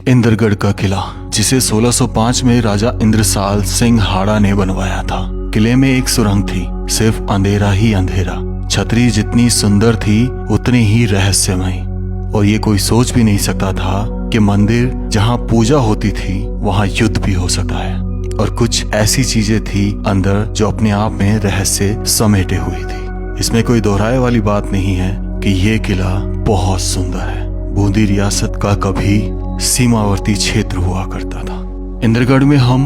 इंद्रगढ़ का किला, जिसे 1605 में राजा इंद्रसाल सिंह हाड़ा ने बनवाया था। किले में एक सुरंग थी, सिर्फ अंधेरा ही अंधेरा। छतरी जितनी सुंदर थी उतनी ही रहस्यमयी, और ये कोई सोच भी नहीं सकता था कि मंदिर जहाँ पूजा होती थी वहाँ युद्ध भी हो सकता है। और कुछ ऐसी चीजें थी अंदर जो अपने आप में रहस्य समेटे हुई थी। इसमें कोई दोहराए वाली बात नहीं है कि ये किला बहुत सुंदर है। बूंदी रियासत का कभी सीमावर्ती क्षेत्र हुआ करता था। इंद्रगढ़ में हम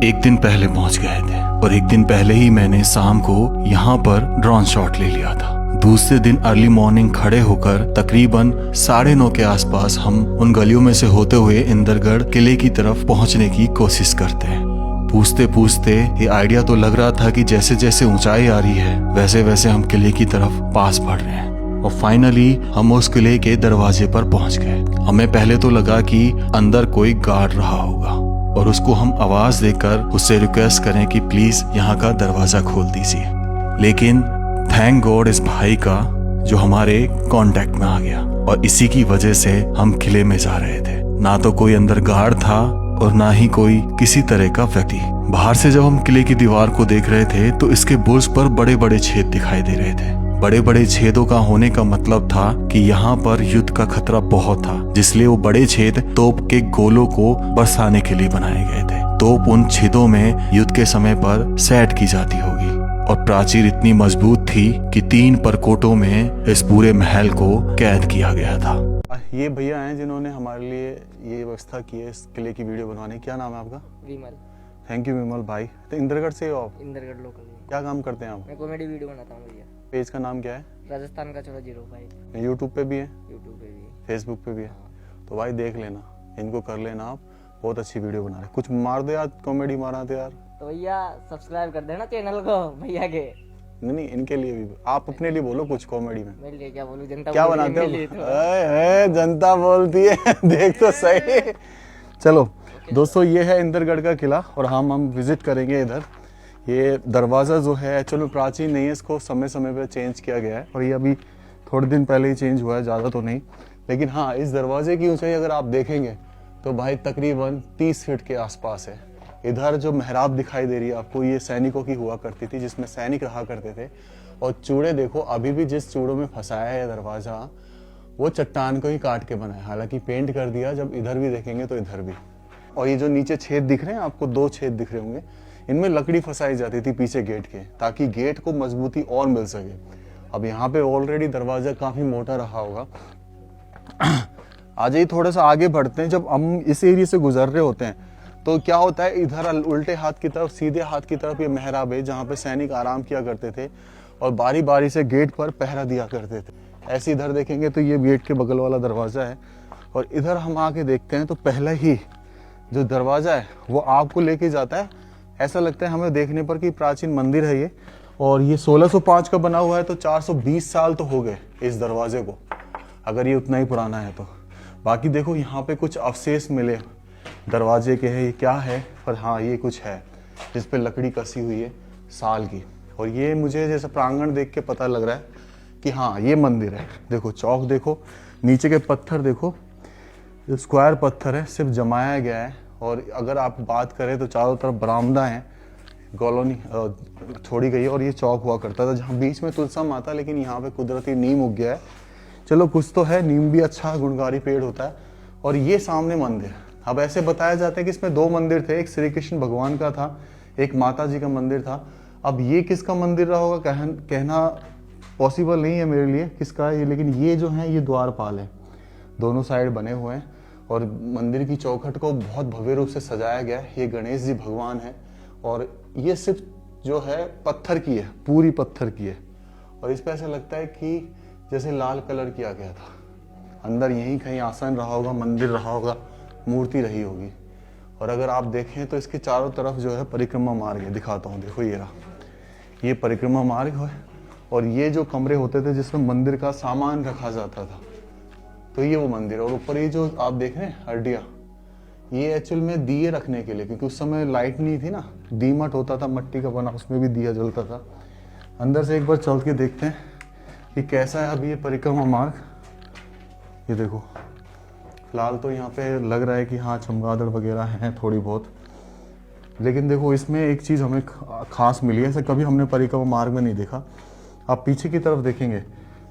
एक दिन पहले पहुंच गए थे, और एक दिन पहले ही मैंने शाम को यहाँ पर ड्रोन शॉट ले लिया था। दूसरे दिन अर्ली मॉर्निंग खड़े होकर तकरीबन 9:30 के आसपास हम उन गलियों में से होते हुए इंद्रगढ़ किले की तरफ पहुंचने की कोशिश करते हैं। पूछते पूछते ये आइडिया तो लग रहा था कि जैसे जैसे ऊंचाई आ रही है वैसे वैसे हम किले की तरफ पास बढ़ रहे हैं, और फाइनली हम उस किले के दरवाजे पर पहुंच गए। हमें पहले तो लगा कि अंदर कोई गार्ड रहा होगा, और उसको हम आवाज देकर उससे रिक्वेस्ट करें कि प्लीज यहाँ का दरवाजा खोल दीजिए। लेकिन थैंक गॉड इस भाई का जो हमारे कांटेक्ट में आ गया, और इसी की वजह से हम किले में जा रहे थे। ना तो कोई अंदर गार्ड था और ना ही कोई किसी तरह का व्यक्ति। बाहर से जब हम किले की दीवार को देख रहे थे तो इसके बुर्ज पर बड़े बड़े छेद दिखाई दे रहे थे। बड़े बड़े छेदों का होने का मतलब था कि यहाँ पर युद्ध का खतरा बहुत था, जिसलिए वो बड़े छेद तोप के गोलों को बरसाने के लिए बनाए गए थे। तोप उन छेदों में युद्ध के समय पर सेट की जाती होगी, और प्राचीर इतनी मजबूत थी कि 3 परकोटों में इस पूरे महल को कैद किया गया था। ये भैया हैं जिन्होंने हमारे लिए ये व्यवस्था की है इस किले की वीडियो बनवाने। क्या नाम है आपका? विमल। थैंक यू विमल भाई। तो इंद्रगढ़ से हो आप? इंद्रगढ़ लोकल। क्या काम करते हैं आप? मैं कॉमेडी वीडियो बनाता हूँ भैया। पेज का नाम क्या है? राजस्थान का छोरा 05। यूट्यूब पे भी है, यूट्यूब पे भी है, फेसबुक पे भी है। हाँ। तो भाई देख लेना, इनको कर लेना आप, बहुत अच्छी वीडियो बना रहे। कुछ मार दो यार, कॉमेडी मारा दो यार। तो भैया सब्सक्राइब कर देना चैनल को भैया के। नहीं, इनके लिए भी। आप अपने लिए बोलो कुछ कॉमेडी में। मेरे लिए क्या बोलूं, जनता क्या बोल रही है बनाते मेरे लिए तो। हो? जनता बोलती है देख तो सही। चलो दोस्तों, ये है इंद्रगढ़ का किला, और हम विजिट करेंगे इधर। ये दरवाज़ा जो है एक्चुअली प्राचीन नहीं है, इसको समय समय पर चेंज किया गया है, और ये अभी थोड़े दिन पहले ही चेंज हुआ है, ज़्यादा तो नहीं। लेकिन हाँ, इस दरवाजे की ऊंचाई अगर आप देखेंगे तो भाई तकरीबन 30 फीट के आसपास है। इधर जो मेहराब दिखाई दे रही है आपको, ये सैनिकों की हुआ करती थी, जिसमें सैनिक रहा करते थे। और चूड़े देखो, अभी भी जिस चूड़ों में फंसाया है दरवाजा, वो चट्टान को ही काट के बनाया, हालांकि पेंट कर दिया। जब इधर भी देखेंगे तो इधर भी। और ये जो नीचे छेद दिख रहे हैं आपको, 2 छेद दिख रहे होंगे, इनमें लकड़ी फंसाई जाती थी पीछे गेट के, ताकि गेट को मजबूती और मिल सके। अब यहाँ पे ऑलरेडी दरवाजा काफी मोटा रहा होगा। आज ही थोड़ा सा आगे बढ़ते हैं। जब हम इस एरिया से गुजर रहे होते हैं तो क्या होता है, इधर उल्टे हाथ की तरफ, सीधे हाथ की तरफ ये मेहराब है, जहाँ पे सैनिक आराम किया करते थे और बारी बारी से गेट पर पहरा दिया करते थे। ऐसे इधर देखेंगे तो ये गेट के बगल वाला दरवाजा है, और इधर हम आके देखते हैं तो पहला ही जो दरवाजा है वो आपको लेके जाता है, ऐसा लगता है हमें देखने पर कि प्राचीन मंदिर है ये। और ये 1605 का बना हुआ है, तो 420 साल तो हो गए इस दरवाजे को, अगर ये उतना ही पुराना है तो। बाकी देखो यहाँ पे कुछ अवशेष मिले दरवाजे के हैं, ये क्या है, पर हाँ ये कुछ है जिस पे लकड़ी कसी हुई है साल की। और ये मुझे जैसे प्रांगण देख के पता लग रहा है कि हाँ ये मंदिर है। देखो चौक देखो, नीचे के पत्थर देखो, स्क्वायर पत्थर है, सिर्फ जमाया गया है। और अगर आप बात करें तो चारों तरफ बरामदा है, कॉलोनी छोड़ी गई है, और ये चौक हुआ करता था जहाँ बीच में तुलसा माता, लेकिन यहाँ पे कुदरती नीम उग गया है। चलो कुछ तो है, नीम भी अच्छा गुणकारी पेड़ होता है। और ये सामने मंदिर। अब ऐसे बताया जाता है कि इसमें 2 मंदिर थे, एक श्री कृष्ण भगवान का था, एक माता जी का मंदिर था। अब ये किसका मंदिर रहा होगा कहना पॉसिबल नहीं है मेरे लिए किसका है ये, लेकिन ये जो है ये द्वारपाल है, दोनों साइड बने हुए हैं। और मंदिर की चौखट को बहुत भव्य रूप से सजाया गया है। ये गणेश जी भगवान है, और ये सिर्फ जो है पत्थर की है, पूरी पत्थर की है। और इस पर ऐसा लगता है कि जैसे लाल कलर किया गया था। अंदर यहीं कहीं आसन रहा होगा, मंदिर रहा होगा, मूर्ति रही होगी। और अगर आप देखें तो इसके चारों तरफ जो है परिक्रमा मार्ग है, दिखाता हूँ, देखो ये रहा, ये परिक्रमा मार्ग है। और ये जो कमरे होते थे जिसमें मंदिर का सामान रखा जाता था, तो ये वो मंदिर। और ऊपर ये जो आप देख रहे हैं हड्डियाँ, ये एक्चुअल में दिए रखने के लिए, क्योंकि उस समय लाइट नहीं थी ना, दीमट होता था मट्टी का बना, उसमें भी दिया जलता था। अंदर से एक बार चल के देखते हैं कि कैसा है अभी ये परिक्रमा मार्ग। ये देखो फिलहाल तो यहाँ पे लग रहा है कि हाँ चमगादड़ वगैरह हैं थोड़ी बहुत, लेकिन देखो इसमें एक चीज़ हमें खास मिली है, ऐसे कभी हमने परिक्रमा मार्ग में नहीं देखा। आप पीछे की तरफ देखेंगे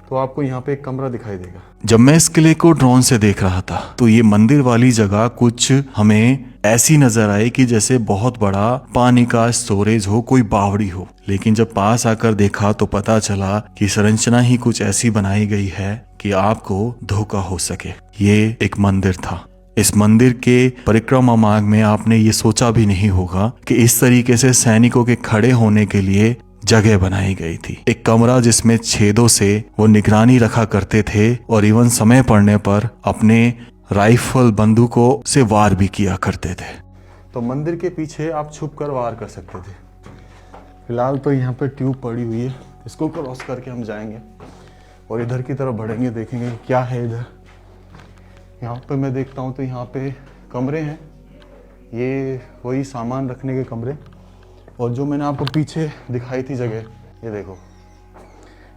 तो आपको यहाँ पे एक कमरा दिखाई देगा। जब मैं इस किले को ड्रोन से देख रहा था तो ये मंदिर वाली जगह कुछ हमें ऐसी नजर आई कि जैसे बहुत बड़ा पानी का स्टोरेज हो, कोई बावड़ी हो। लेकिन जब पास आकर देखा तो पता चला कि संरचना ही कुछ ऐसी बनाई गई है कि आपको धोखा हो सके। ये एक मंदिर था। इस मंदिर के परिक्रमा मार्ग में आपने ये सोचा भी नहीं होगा कि इस तरीके से सैनिकों के खड़े होने के लिए जगह बनाई गई थी। एक कमरा जिसमें छेदों से वो निगरानी रखा करते थे और इवन समय पड़ने पर अपने राइफल बंदूकों से वार भी किया करते थे। तो मंदिर के पीछे आप छुप कर वार कर सकते थे। फिलहाल तो यहाँ पे ट्यूब पड़ी हुई है, इसको क्रॉस करके हम जाएंगे और इधर की तरफ बढ़ेंगे, देखेंगे क्या है इधर। यहाँ पे मैं देखता हूँ तो यहाँ पे कमरे हैं, ये वही सामान रखने के कमरे। और जो मैंने आपको पीछे दिखाई थी जगह, ये देखो,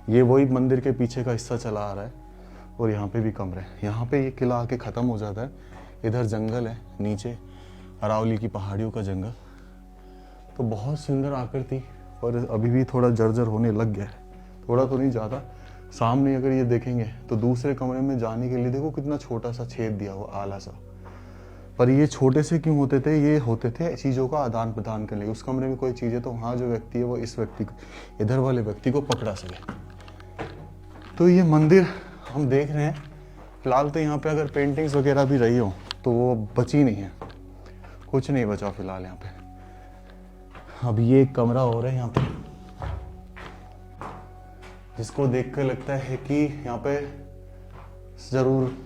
ये वही मंदिर के पीछे का हिस्सा चला आ रहा है। और यहाँ पे भी कमरे, यहाँ पे ये किला आके ख़त्म हो जाता है। इधर जंगल है, नीचे अरावली की पहाड़ियों का जंगल। तो बहुत सुंदर आकृति, पर अभी भी थोड़ा जर्जर होने लग गया है, थोड़ा तो नहीं ज़्यादा। सामने अगर ये देखेंगे तो दूसरे कमरे में जाने के लिए देखो कितना छोटा सा छेद दिया हुआ, आला सा। पर ये छोटे से क्यों होते थे? ये होते थे चीज़ों का आदान प्रदान करने के लिए। उस कमरे में कोई चीज़ है तो वहाँ जो व्यक्ति है वो इस व्यक्ति को, इधर वाले व्यक्ति को पकड़ा सके। तो ये मंदिर हम देख रहे हैं। फिलहाल तो यहाँ पे अगर पेंटिंग्स वगैरह भी रही हो तो वो बची नहीं है, कुछ नहीं बचा फिलहाल यहाँ पे। अब ये एक कमरा और है यहाँ पे, जिसको देख कर लगता है कि यहाँ पे जरूर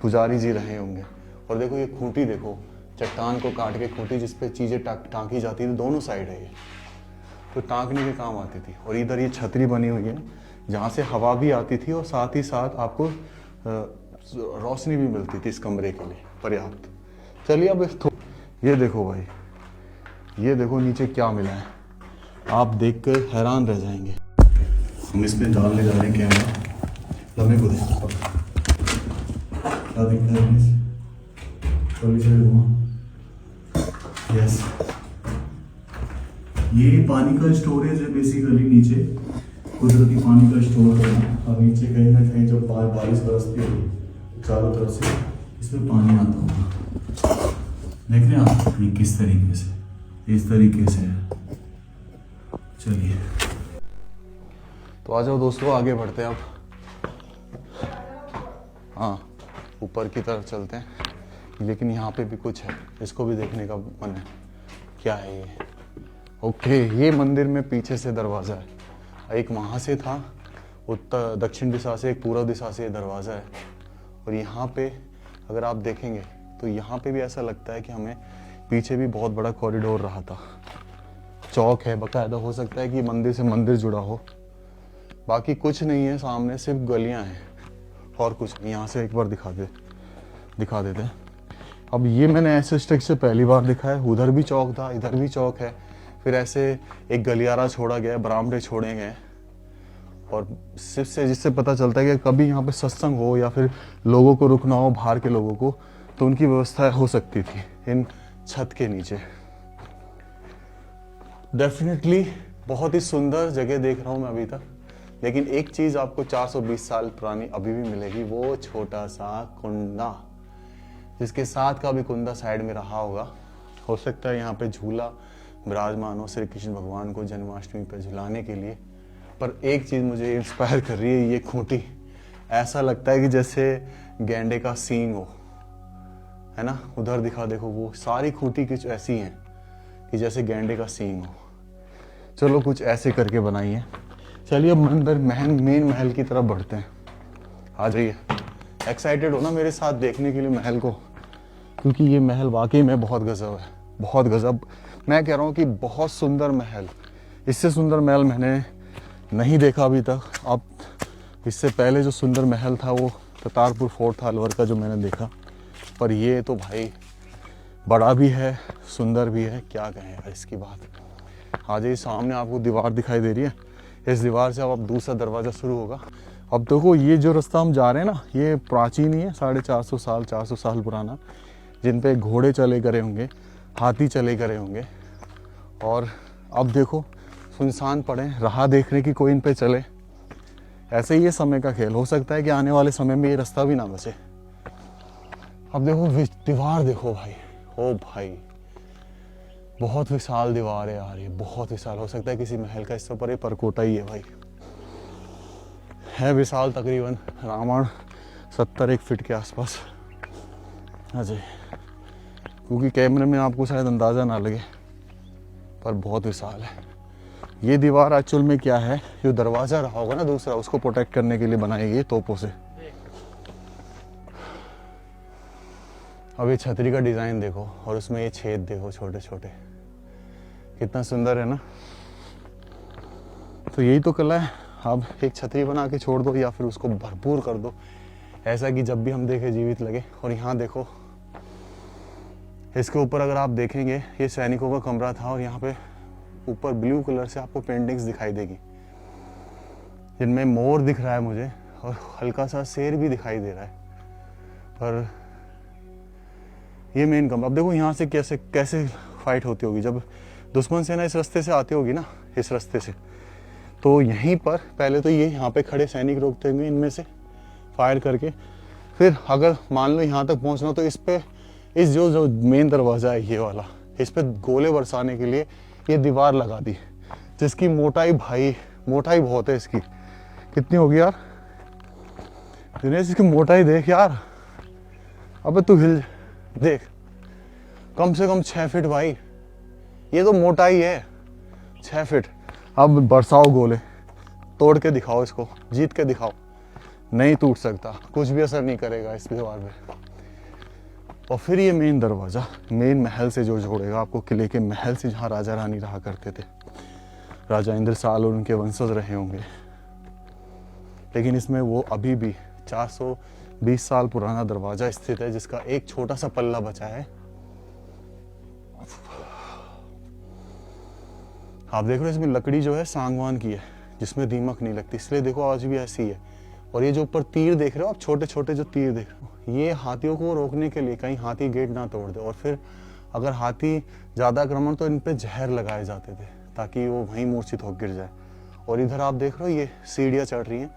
पुजारी जी रहे होंगे। और देखो ये खूंटी, देखो चट्टान को काट के खूंटी जिसपे चीजें टांकी जाती थी, दोनों साइड है ये, तो टांकने के काम आती थी। और इधर ये छतरी बनी हुई है जहाँ से हवा भी आती थी और साथ ही साथ आपको रोशनी भी मिलती थी इस कमरे के लिए पर्याप्त। चलिए अब ये देखो भाई, ये देखो नीचे क्या मिला है, आप देख कर हैरान रह जाएंगे। हम इस पे डालने जा रहे हैं कैमरा, लम्बे को देखो क्या दिखता है। यस, ये पानी का स्टोरेज है बेसिकली, नीचे कुदरती पानी का स्टोर करना। और नीचे कहीं ना कहीं जब बारिश बरसती होगी चारों तरफ से इसमें पानी आता होगा। देख रहे हैं आप ये किस तरीके से, इस तरीके से है। चलिए तो आ जाओ दोस्तों, आगे बढ़ते हैं अब। हाँ, ऊपर की तरफ चलते हैं, लेकिन यहाँ पे भी कुछ है, इसको भी देखने का मन है। क्या है ये? ओके, ये मंदिर में पीछे से दरवाज़ा है, एक वहाँ से था उत्तर दक्षिण दिशा से, एक पूर्व दिशा से ये दरवाज़ा है। और यहाँ पे अगर आप देखेंगे तो यहाँ पे भी ऐसा लगता है कि हमें पीछे भी बहुत बड़ा कॉरिडोर रहा था, चौक है बकायदा। हो सकता है कि मंदिर से मंदिर जुड़ा हो, बाकी कुछ नहीं है सामने, सिर्फ गलियाँ हैं और कुछ नहीं। यहाँ से एक बार दिखा देते हैं। अब ये मैंने ऐसे स्ट्रक्चर पहली बार दिखा है। उधर भी चौक था, इधर भी चौक है, फिर ऐसे एक गलियारा छोड़ा गया, बरामदे छोड़े गए। और सिर्फ से जिससे पता चलता है कि कभी यहाँ पे सत्संग हो या फिर लोगों को रुकना हो, बाहर के लोगों को, तो उनकी व्यवस्था हो सकती थी इन छत के नीचे। डेफिनेटली बहुत ही सुंदर जगह देख रहा हूँ मैं अभी तक। लेकिन एक चीज़ आपको 420 साल पुरानी अभी भी मिलेगी, वो छोटा सा कुंडा, जिसके साथ का भी कुंडा साइड में रहा होगा। हो सकता है यहाँ पे झूला विराजमान हो श्री कृष्ण भगवान को जन्माष्टमी पर झुलाने के लिए। पर एक चीज़ मुझे इंस्पायर कर रही है, ये खूंटी। ऐसा लगता है कि जैसे गैंडे का सींग हो, है ना। उधर दिखा देखो, वो सारी खूंटी कुछ ऐसी हैं कि जैसे गैंडे का सींग हो। चलो कुछ ऐसे करके बनाई है। चलिए अब अंदर मेन महल की तरफ बढ़ते हैं। आ जाइए, एक्साइटेड हो ना मेरे साथ देखने के लिए महल को, क्योंकि ये महल वाकई में बहुत गजब है, बहुत गजब। मैं कह रहा हूँ कि बहुत सुंदर महल, इससे सुंदर महल मैंने नहीं देखा अभी तक। अब इससे पहले जो सुंदर महल था वो करतारपुर फोर्ट था अलवर का, जो मैंने देखा। पर ये तो भाई बड़ा भी है, सुंदर भी है, क्या कहें इसकी बात। आ जाइए, सामने आपको दीवार दिखाई दे रही है। इस दीवार से अब दूसरा दरवाज़ा शुरू होगा अब देखो ये जो रास्ता हम जा रहे हैं ना, ये प्राचीन ही है, 450 साल पुराना, जिन पे घोड़े चले करे होंगे, हाथी चले करे होंगे। और अब देखो सुनसान पड़े, राह देखने की कोई इन पे चले। ऐसे ही ये समय का खेल, हो सकता है कि आने वाले समय में ये रास्ता भी ना बचे। अब देखो दीवार देखो भाई, ओ भाई बहुत विशाल दीवार है यार, ये बहुत विशाल। हो सकता है किसी महल का इससे ऊपर ये परकोटा ही है भाई, है विशाल, तकरीबन रावण 70 फीट के आसपास। अजय, क्योंकि कैमरे में आपको शायद अंदाज़ा ना लगे, पर बहुत विशाल है। ये दीवार एक्चुअल में क्या है, जो दरवाज़ा रहा होगा ना दूसरा, उसको प्रोटेक्ट करने के लिए बनाई गई तोपों से। अब ये छतरी का डिज़ाइन देखो, और उसमें ये छेद देखो छोटे छोटे, कितना सुंदर है ना। तो यही तो कला है, अब एक छतरी बना के छोड़ दो या फिर उसको भरपूर कर दो, ऐसा कि जब भी हम देखें जीवित लगे। और यहाँ देखो, इसके ऊपर अगर आप देखेंगे, ये सैनिकों का कमरा था, और यहाँ पे ऊपर ब्लू कलर से आपको पेंटिंग्स दिखाई देगी, जिनमें मोर दिख रहा है मुझे, और हल्का सा शेर भी दिखाई दे रहा है। पर ये मेन कमरा, अब देखो यहाँ से कैसे कैसे फाइट होती होगी। जब दुश्मन सेना इस रास्ते से आती होगी ना, इस रास्ते से, तो यहीं पर पहले तो ये यहाँ पे खड़े सैनिक रोकते होंगे, इनमें से फायर करके। फिर अगर मान लो यहाँ तक पहुँचना, तो इस पे, इस जो मेन दरवाज़ा है ये वाला, इस पे गोले बरसाने के लिए ये दीवार लगा दी, जिसकी मोटाई भाई, मोटाई बहुत है इसकी। कितनी होगी यार दिनेश, इसकी मोटाई देख यार। अबे तू हिल देख, कम से कम 6 फीट भाई, ये तो मोटाई है 6 फीट। अब बरसाओ गोले, तोड़ के दिखाओ इसको, जीत के दिखाओ। नहीं टूट सकता, कुछ भी असर नहीं करेगा इस दीवार पे। और फिर ये मेन दरवाज़ा मेन महल से जो जोड़ेगा आपको, किले के महल से, जहाँ राजा रानी रहा करते थे, राजा इंद्रसाल और उनके वंशज रहे होंगे। लेकिन इसमें वो अभी भी 420 साल पुराना दरवाज़ा स्थित है, जिसका एक छोटा सा पल्ला बचा है। आप देख रहे हो इसमें लकड़ी जो है सांगवान की है, जिसमें दीमक नहीं लगती, इसलिए देखो आज भी ऐसी है। और ये जो ऊपर तीर देख रहे हो आप, छोटे छोटे जो तीर देख रहे हो, ये हाथियों को रोकने के लिए, कहीं हाथी गेट ना तोड़ दे। और फिर अगर हाथी ज़्यादा आक्रमण, तो इन पे जहर लगाए जाते थे, ताकि वो वहीं मूर्छित होकर गिर जाए। और इधर आप देख रहे हो ये सीढ़ियाँ चढ़ रही हैं,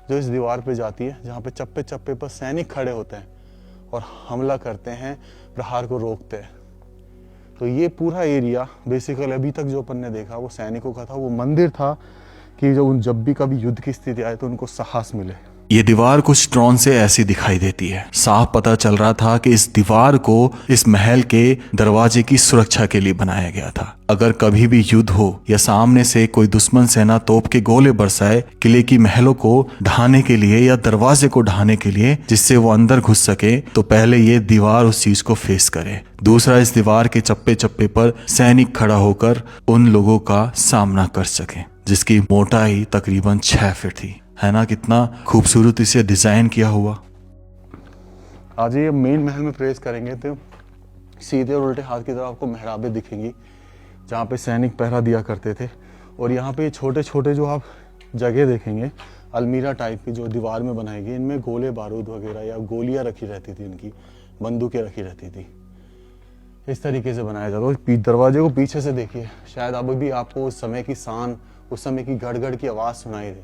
जो इस दीवार पे जाती है, जहाँ पे चप्पे चप्पे पर सैनिक खड़े होते हैं और हमला करते हैं, प्रहार को रोकते हैं। तो ये पूरा एरिया बेसिकली अभी तक जो अपन ने देखा वो सैनिकों का था, वो मंदिर था, कि जब भी कभी युद्ध की स्थिति आए तो उनको साहस मिले। ये दीवार कुछ ड्रोन से ऐसी दिखाई देती है। साफ पता चल रहा था कि इस दीवार को इस महल के दरवाजे की सुरक्षा के लिए बनाया गया था। अगर कभी भी युद्ध हो या सामने से कोई दुश्मन सेना तोप के गोले बरसाए किले की महलों को ढहाने के लिए या दरवाजे को ढहाने के लिए, जिससे वो अंदर घुस सके, तो पहले ये दीवार उस चीज को फेस करे। दूसरा, इस दीवार के चप्पे चप्पे पर सैनिक खड़ा होकर उन लोगों का सामना कर सके, जिसकी मोटाई तकरीबन 6 फीट थी। है ना, कितना खूबसूरती से डिजाइन किया हुआ। आज ये मेन महल में प्रवेश करेंगे तो सीधे और उल्टे हाथ की तरफ आपको मेहराबें दिखेंगी, जहाँ पे सैनिक पहरा दिया करते थे। और यहाँ पे छोटे छोटे जो आप जगह देखेंगे, अलमीरा टाइप की, जो दीवार में बनाई गई, इनमें गोले बारूद वगैरह या गोलियाँ रखी रहती थी, इनकी बंदूकें रखी रहती थी। इस तरीके से बनाया जाता है। दरवाजे को पीछे से देखिए, शायद अब भी आपको उस समय की शान, उस समय की गड़गड़ की आवाज़ सुनाई दे,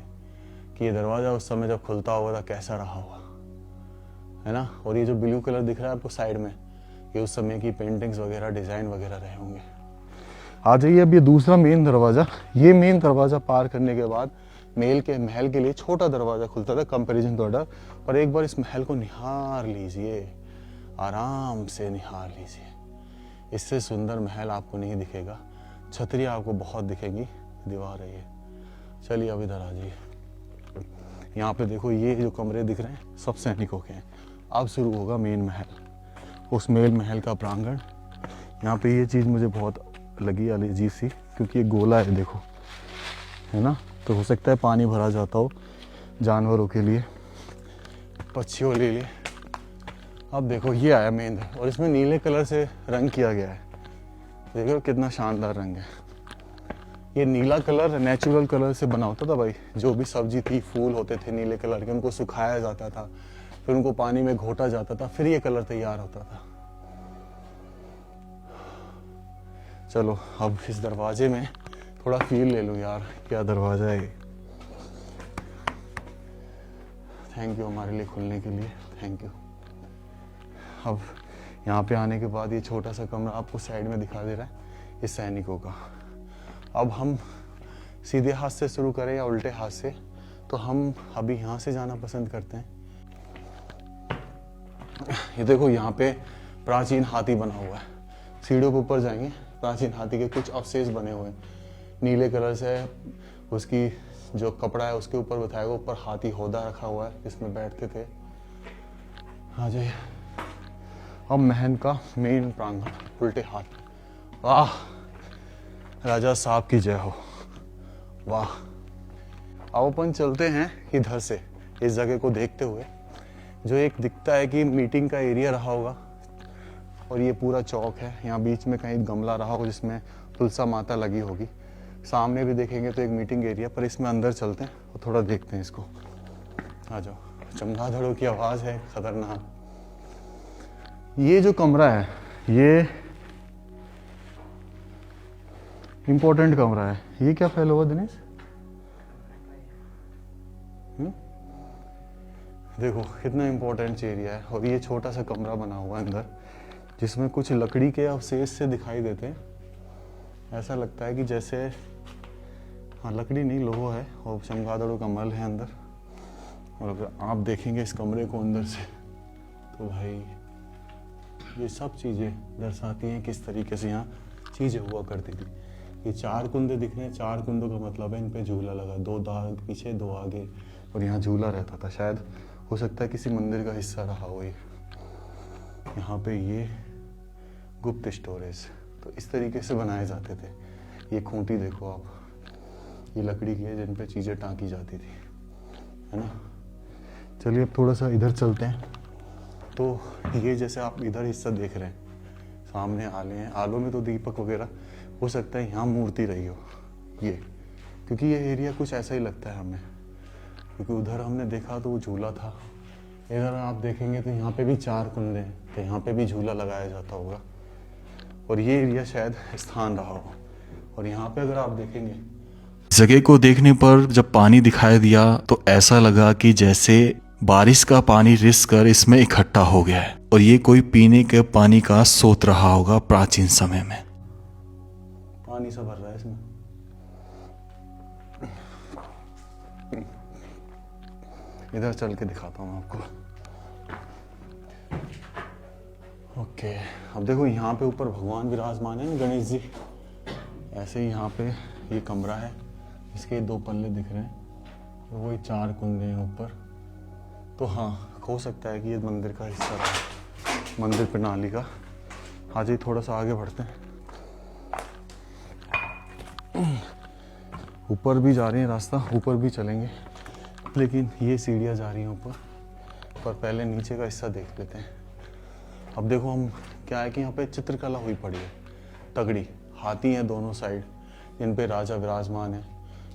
कि ये दरवाज़ा उस समय जब खुलता हुआ था कैसा रहा होगा, है ना। और ये जो ब्लू कलर दिख रहा है आपको साइड में, ये उस समय की पेंटिंग्स वगैरह, डिज़ाइन वगैरह रहे होंगे। आ जाइए अब ये दूसरा मेन दरवाज़ा। ये मेन दरवाज़ा पार करने के बाद महल के लिए छोटा दरवाज़ा खुलता था कंपैरिजन टू अदर। और एक बार इस महल को निहार लीजिए, आराम से निहार लीजिए। इससे सुंदर महल आपको नहीं दिखेगा। छतरियाँ आपको बहुत दिखेंगी, दीवार है ये। चलिए अब इधर आ जाइए। यहाँ पे देखो, ये जो कमरे दिख रहे हैं सब सैनिकों के हैं। अब शुरू होगा मेन महल, उस मेन महल का प्रांगण। यहाँ पे ये चीज़ मुझे बहुत लगी अजीब सी, क्योंकि ये गोला है देखो, है ना। तो हो सकता है पानी भरा जाता हो जानवरों के लिए, पक्षियों के लिए। अब देखो ये आया मेन, और इसमें नीले कलर से रंग किया गया है। देखो कितना शानदार रंग है। ये नीला कलर नेचुरल कलर से बना होता था भाई। जो भी सब्जी थी, फूल होते थे नीले कलर के, उनको सुखाया जाता था, फिर उनको पानी में घोटा जाता था, फिर ये कलर तैयार होता था। चलो अब इस दरवाजे में थोड़ा फील ले लूँ यार, क्या दरवाजा है ये। थैंक यू हमारे लिए खुलने के लिए, थैंक यू। अब यहाँ पे आने के बाद ये छोटा सा कमरा आपको साइड में दिखा दे रहा है, ये सैनिकों का। अब हम सीधे हाथ से शुरू करें या उल्टे हाथ से, तो हम अभी यहाँ से जाना पसंद करते हैं। ये देखो यहाँ पे प्राचीन हाथी बना हुआ है। सीढ़ियों के ऊपर जाएंगे, प्राचीन हाथी के कुछ अवशेष बने हुए हैं। नीले कलर से उसकी जो कपड़ा है उसके ऊपर बताएगा, ऊपर हाथी होदा रखा हुआ है जिसमें बैठते थे। आ जाइए। अब महल का मेन प्रांगण, उल्टे हाथ। वाह, राजा साहब की जय हो। वाह। अब अपन चलते हैं इधर से, इस जगह को देखते हुए। जो एक दिखता है कि मीटिंग का एरिया रहा होगा, और ये पूरा चौक है। यहाँ बीच में कहीं गमला रहा होगा जिसमें तुलसा माता लगी होगी। सामने भी देखेंगे तो एक मीटिंग एरिया, पर इसमें अंदर चलते हैं और थोड़ा देखते हैं इसको। आ जाओ। चमगादड़ों की आवाज़ है खतरनाक। ये जो कमरा है ये इम्पोर्टेंट कमरा है। ये क्या फैला हुआ दिनेश? देखो कितना इम्पोर्टेंट एरिया है। और ये छोटा सा कमरा बना हुआ है अंदर, जिसमें कुछ लकड़ी के अवशेष से दिखाई देते हैं। ऐसा लगता है कि जैसे, हाँ लकड़ी नहीं, लोहा है, और चमगादड़ों का मल है अंदर। और अगर आप देखेंगे इस कमरे को अंदर से, तो भाई ये सब चीज़ें दर्शाती हैं किस तरीके से यहाँ चीज़ें हुआ करती थी। ये 4 कुंदे दिख रहे हैं, 4 कुंदों का मतलब है इन पे झूला लगा, 2 दाग पीछे 2 आगे, और यहाँ झूला रहता था। शायद हो सकता है किसी मंदिर का हिस्सा रहा हो ये। यहाँ पे ये गुप्त स्टोरेज, तो इस तरीके से बनाए जाते थे। ये खूंटी देखो आप, ये लकड़ी की है जिन पे चीज़ें टाँकी जाती थी, है ना। चलिए अब थोड़ा सा इधर चलते हैं। तो ये जैसे आप इधर हिस्सा देख रहे हैं, सामने आले हैं, आलों में तो दीपक वगैरह, हो सकता है यहाँ मूर्ति रही हो ये, क्योंकि ये एरिया कुछ ऐसा ही लगता है हमें। क्योंकि उधर हमने देखा तो वो झूला था, इधर आप देखेंगे तो यहाँ पे भी 4 कुंदे हैं, तो यहाँ पे भी झूला लगाया जाता होगा। और ये एरिया शायद स्थान रहा हो। और यहाँ पे अगर आप देखेंगे, जगह को देखने पर जब पानी दिखाई दिया तो ऐसा लगा कि जैसे बारिश का पानी रिस कर इसमें इकट्ठा हो गया है, और ये कोई पीने के पानी का स्रोत रहा होगा प्राचीन समय में। पानी सा भर रहा है इसमें। इधर चल के दिखाता हूँ आपको। ओके, अब देखो यहाँ पे ऊपर भगवान विराजमान है, गणेश जी। ऐसे ही यहाँ पे ये कमरा है, इसके 2 पल्ले दिख रहे हैं, और वही 4 कुंदे हैं ऊपर। तो हाँ, हो सकता है कि ये मंदिर का हिस्सा रहा, मंदिर प्रणाली का। आज ही थोड़ा सा आगे बढ़ते हैं। ऊपर भी जा रहे हैं रास्ता, ऊपर भी चलेंगे, लेकिन ये सीढ़ियाँ जा रही हैं ऊपर। पर पहले नीचे का हिस्सा देख लेते हैं। अब देखो हम, क्या है कि यहाँ पे चित्रकला हुई पड़ी है तगड़ी। हाथी हैं दोनों साइड, जिन पे राजा विराजमान है,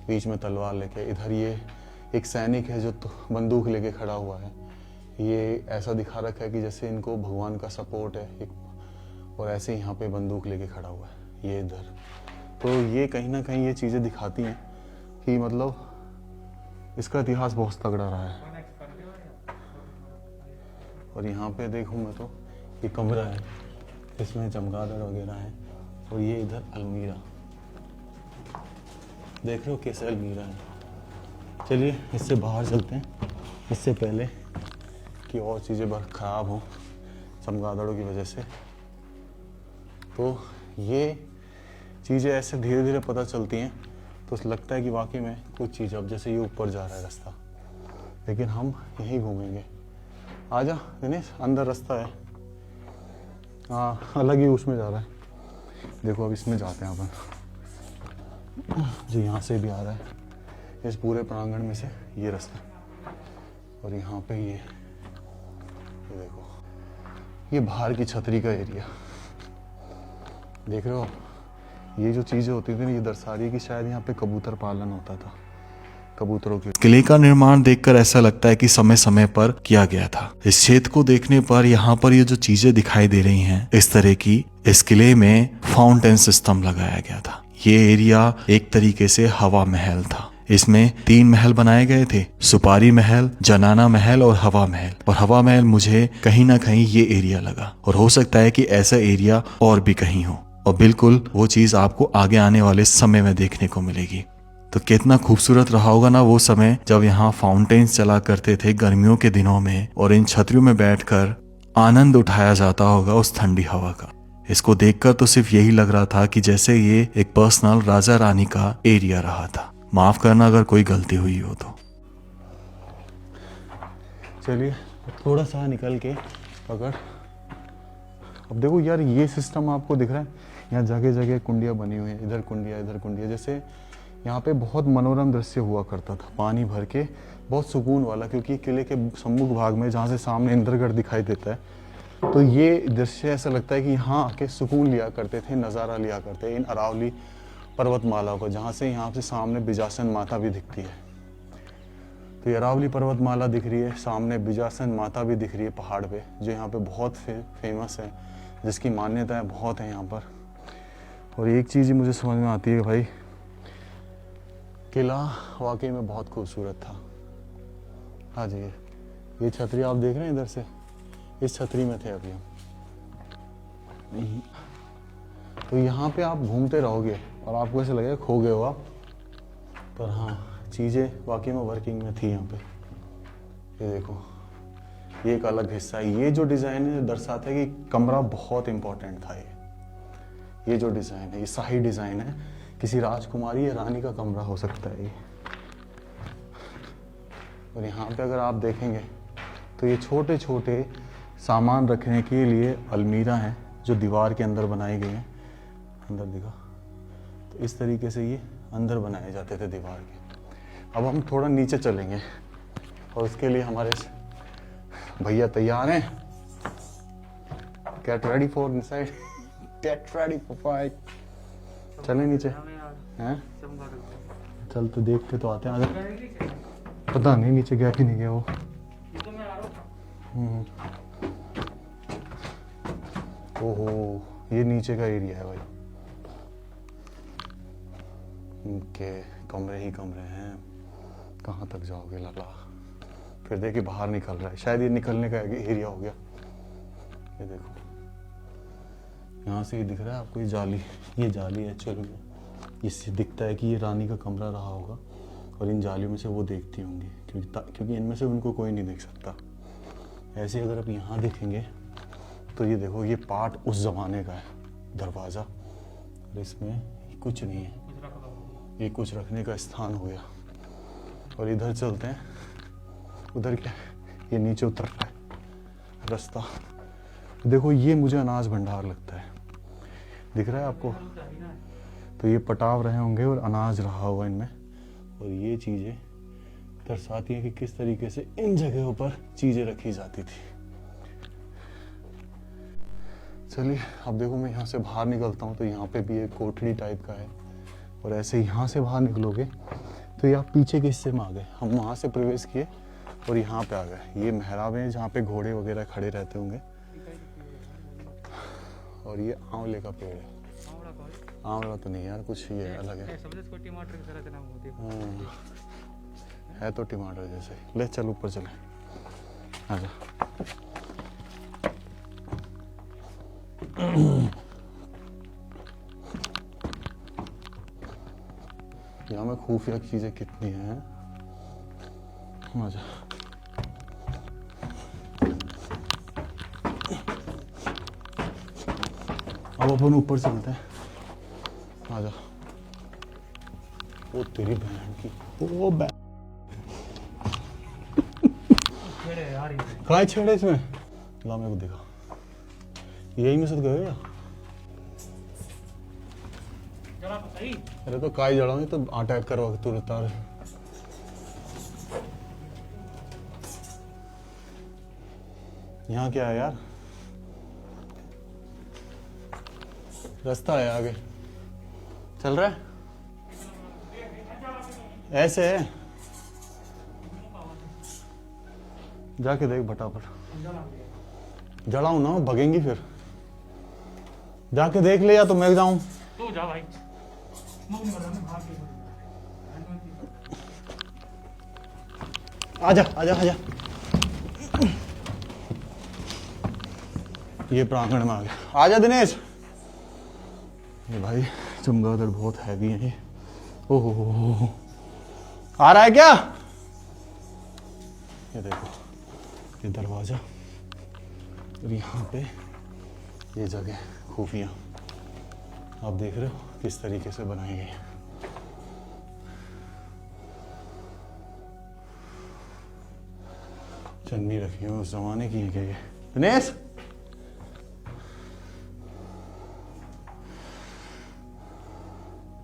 बीच में तलवार लेके। इधर ये एक सैनिक है जो बंदूक लेके खड़ा हुआ है। ये ऐसा दिखा रखा है कि जैसे इनको भगवान का सपोर्ट है एक, और ऐसे यहाँ पे बंदूक लेके खड़ा हुआ है ये इधर। तो ये कहीं ना कहीं ये चीज़ें दिखाती हैं कि मतलब इसका इतिहास बहुत तगड़ा रहा है। और यहाँ पे देखूँ मैं तो ये कमरा है, इसमें चमगादड़ वगैरह है। और ये इधर अलमीरा, देख रहे हो कैसे अलमीरा है। चलिए इससे बाहर चलते हैं, इससे पहले कि और चीज़ें ख़राब हों चमगादड़ों की वजह से। तो ये चीज़ें ऐसे धीरे धीरे पता चलती हैं, तो लगता है कि वाकई में कुछ चीज़। अब जैसे ये ऊपर जा रहा है रास्ता, लेकिन हम यहीं घूमेंगे। आजा दिनेश, अंदर रास्ता है। हाँ, अलग ही उसमें जा रहा है। देखो अब इसमें जाते हैं अपन, जो यहाँ से भी आ रहा है, इस पूरे प्रांगण में से ये रास्ता। और यहाँ पे ये देखो, ये बाहर की छतरी का एरिया देख रहे हो। ये जो चीज़ें होती थी ना, ये दर्शा रही है कि शायद यहाँ पे कबूतर पालन होता था, कबूतरों के। किले का निर्माण देखकर ऐसा लगता है कि समय समय पर किया गया था। इस क्षेत्र को देखने पर यहाँ पर ये जो चीजें दिखाई दे रही हैं इस तरह की, इस किले में फाउंटेन सिस्टम लगाया गया था। ये एरिया एक तरीके से हवा महल था। इसमें 3 महल बनाए गए थे, सुपारी महल, जनाना महल और हवा महल। और हवा महल मुझे कहीं ना कहीं ये एरिया लगा, और हो सकता है कि ऐसा एरिया और भी कहीं हो, और बिल्कुल वो चीज आपको आगे आने वाले समय में देखने को मिलेगी। तो कितना खूबसूरत रहा होगा ना वो समय जब यहाँ फाउंटेन्स चला करते थे गर्मियों के दिनों में, और इन छतरियों में बैठकर आनंद उठाया जाता होगा उस ठंडी हवा का। इसको देखकर तो सिर्फ यही लग रहा था कि जैसे ये एक पर्सनल राजा रानी का एरिया रहा था। माफ करना अगर कोई गलती हुई हो तो। चलिए थोड़ा सा निकल के पकड़। अब देखो यार, ये सिस्टम आपको दिख रहा है, यहाँ जगह जगह कुंडियाँ बनी हुई हैं, इधर कुंडिया इधर कुंडिया। जैसे यहाँ पे बहुत मनोरम दृश्य हुआ करता था, पानी भर के, बहुत सुकून वाला, क्योंकि किले के सम्मुख भाग में जहाँ से सामने इंद्रगढ़ दिखाई देता है, तो ये दृश्य ऐसा लगता है कि यहाँ आके सुकून लिया करते थे, नज़ारा लिया करते इन अरावली पर्वतमाला को, जहाँ से यहाँ से सामने बिजासन माता भी दिखती है। तो ये अरावली पर्वतमाला दिख रही है, सामने बिजासन माता भी दिख रही है पहाड़ पे, जो यहाँ पे बहुत फेमस है, जिसकी मान्यताएं बहुत हैं यहाँ पर। और एक चीज़ ही मुझे समझ में आती है भाई, किला वाकई में बहुत खूबसूरत था। हाँ जी, ये छतरी आप देख रहे हैं इधर से, इस छतरी में थे अभी हम। तो यहाँ पे आप घूमते रहोगे और आपको ऐसे लगेगा खो गए हो आप, पर हाँ चीज़ें वाकई में वर्किंग में थी यहाँ पे। ये देखो, ये एक अलग हिस्सा है। ये जो डिज़ाइन है दर्शाता है कि कमरा बहुत इम्पोर्टेंट था। ये जो डिज़ाइन है, ये शाही डिज़ाइन है, किसी राजकुमारी या रानी का कमरा हो सकता है ये। और यहाँ पे अगर आप देखेंगे तो ये छोटे छोटे सामान रखने के लिए अलमीरा हैं, जो दीवार के अंदर बनाई गई हैं। अंदर दिखा, तो इस तरीके से ये अंदर बनाए जाते थे दीवार के। अब हम थोड़ा नीचे चलेंगे और उसके लिए हमारे भैया तैयार हैं। Get ready for inside, get ready for fight. चलें नीचे हैं? चल तो देख के तो आते हैं। आजा, पता नहीं नीचे गया कि नहीं गया वो। ओहो, ये नीचे का एरिया है भाई। इनके कमरे ही कमरे हैं, कहाँ तक जाओगे लाला। फिर देखिए बाहर निकल रहा है, शायद ये निकलने का एरिया हो गया। ये देखो, यहाँ से ये दिख रहा है आपको, ये जाली है एक्चुअली में। इससे दिखता है कि ये रानी का कमरा रहा होगा, और इन जालियों में से वो देखती होंगी, क्योंकि इनमें से उनको कोई नहीं देख सकता। ऐसे अगर आप यहाँ देखेंगे तो ये देखो, ये पार्ट उस ज़माने का है दरवाज़ा, और इसमें कुछ नहीं है, ये कुछ रखने का स्थान हो गया। और इधर चलते हैं, उधर क्या है, ये नीचे उतर रहा है रास्ता। देखो, ये मुझे अनाज भंडार लगता है, दिख रहा है आपको। तो ये पटाव रहे होंगे और अनाज रहा होगा इनमें, और ये चीज़ें दर्शाती हैं कि किस तरीके से इन जगहों पर चीज़ें रखी जाती थी। चलिए अब देखो, मैं यहाँ से बाहर निकलता हूँ तो यहाँ पे भी एक कोठरी टाइप का है, और ऐसे यहाँ से बाहर निकलोगे तो ये आप पीछे के हिस्से में आ गए। हम वहाँ से प्रवेश किए और यहाँ पे आ गए। ये मेहराब है जहाँ पे घोड़े वगैरह खड़े रहते होंगे, और ये आंवले का पेड़ है। आंवला तो नहीं यार, कुछ ये अलग है। है तो टमाटर जैसे। ले चल ऊपर चले, आजा। यहाँ में खुफिया चीजें कितनी हैं। आजा। अब अपन ऊपर चलते हैं, आजा। वो तेरी बहन की, वो बहन काय छेड़े इसमें। ला मेरे को दिखा, यही में से गए क्या? अरे तो काय जड़ा तो अटैक करवा के तुरंत आ रहे। यहाँ क्या है यार, रास्ता है आगे। चल रहा है ऐसे है। जाके देख फटाफट। जलाऊं ना, भगेंगी फिर। जाके देख ले या तो मैं जाऊं। तू जा भाई। आजा आजा आजा। ये प्रांगण में आ गया। आजा दिनेश। ये भाई चमगादड़ बहुत हैवी है ये। ओहो, आ रहा है क्या? ये देखो, ये दरवाजा और यहाँ पे ये जगह खुफिया आप देख रहे हो किस तरीके से बनाई गई है। चन्नी रखी है उस जमाने की है क्या ये? दिनेश,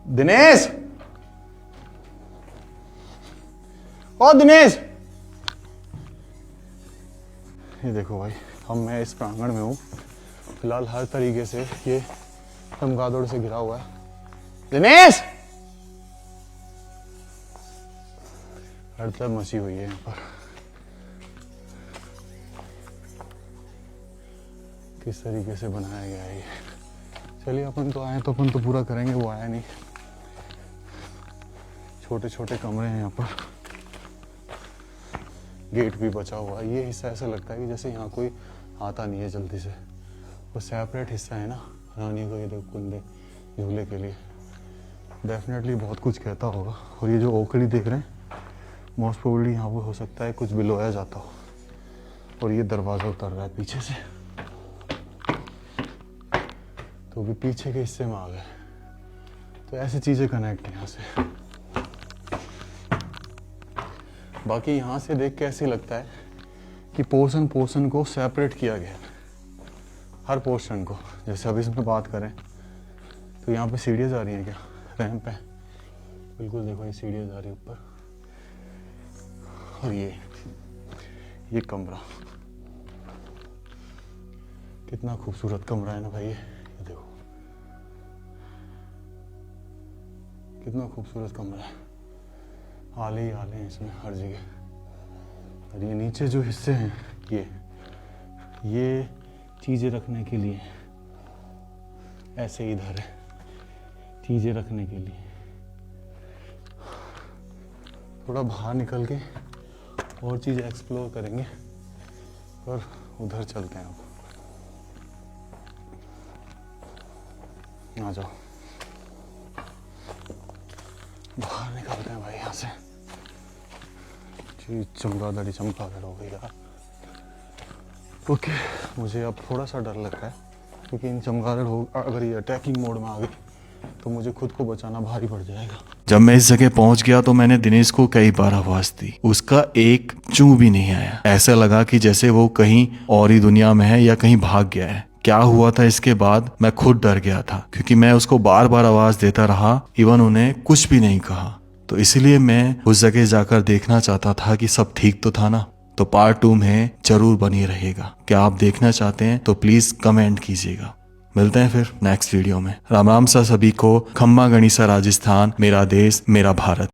दिनेश, ओ दिनेश। ये देखो भाई, मैं इस प्रांगण में हूँ फिलहाल। हर तरीके से ये चमगादड़ से घिरा हुआ है। दिनेश, हर तरफ मची हुई है यहाँ पर। किस तरीके से बनाया गया है ये। चलिए अपन तो आए तो अपन तो पूरा करेंगे, वो आया नहीं। छोटे छोटे कमरे हैं यहाँ पर, गेट भी बचा हुआ है। ये हिस्सा ऐसा लगता है कि जैसे यहाँ कोई आता नहीं है जल्दी से। वो सेपरेट हिस्सा है ना रानी को, ये देखो कुंडे झूले के लिए। डेफिनेटली बहुत कुछ कहता होगा। और ये जो ओखली देख रहे हैं, मोस्ट प्रोबेबली यहाँ पर हो सकता है कुछ बिलोया जाता हो। और ये दरवाजा उतर रहा है पीछे से, तो भी पीछे के हिस्से में आ गए। तो ऐसी चीजें कनेक्ट है यहाँ से। बाकी यहाँ से देख के ऐसे लगता है कि पोर्शन को सेपरेट किया गया है, हर पोर्शन को। जैसे अब इसमें बात करें तो यहाँ पे सीढ़ियाँ जा रही हैं क्या, रैंप है बिल्कुल। देखो ये सीढ़ियाँ जा रही है ऊपर। और ये कमरा कितना खूबसूरत कमरा है ना भाई। ये देखो कितना खूबसूरत कमरा है। आले ही आले हैं इसमें हर जगह। और ये नीचे जो हिस्से हैं ये चीजें रखने के लिए, ऐसे इधर है चीजें रखने के लिए। थोड़ा बाहर निकल के और चीज एक्सप्लोर करेंगे, और उधर चलते हैं। अब आ जाओ, बाहर निकलते हैं भाई यहाँ से। चमगादड़ हो गई यार। ओके, मुझे अब थोड़ा सा डर लग रहा है, क्योंकि इन चमगादड़ अगर ये अटैकिंग मोड में आ गई तो मुझे खुद को बचाना भारी पड़ जाएगा। जब मैं इस जगह पहुंच गया तो मैंने दिनेश को कई बार आवाज दी, उसका एक चूं भी नहीं आया। ऐसा लगा कि जैसे वो कहीं और ही दुनिया में है या कहीं भाग गया है। क्या हुआ था इसके बाद मैं खुद डर गया था, क्योंकि मैं उसको बार बार आवाज देता रहा, इवन उन्हें कुछ भी नहीं कहा। तो इसलिए मैं उस जगह जाकर देखना चाहता था कि सब ठीक तो था ना। तो पार्ट 2 में जरूर बनी रहेगा। क्या आप देखना चाहते हैं तो प्लीज कमेंट कीजिएगा। मिलते हैं फिर नेक्स्ट वीडियो में। राम राम सा सभी को। खम्मा गणिसा राजस्थान, मेरा देश मेरा भारत।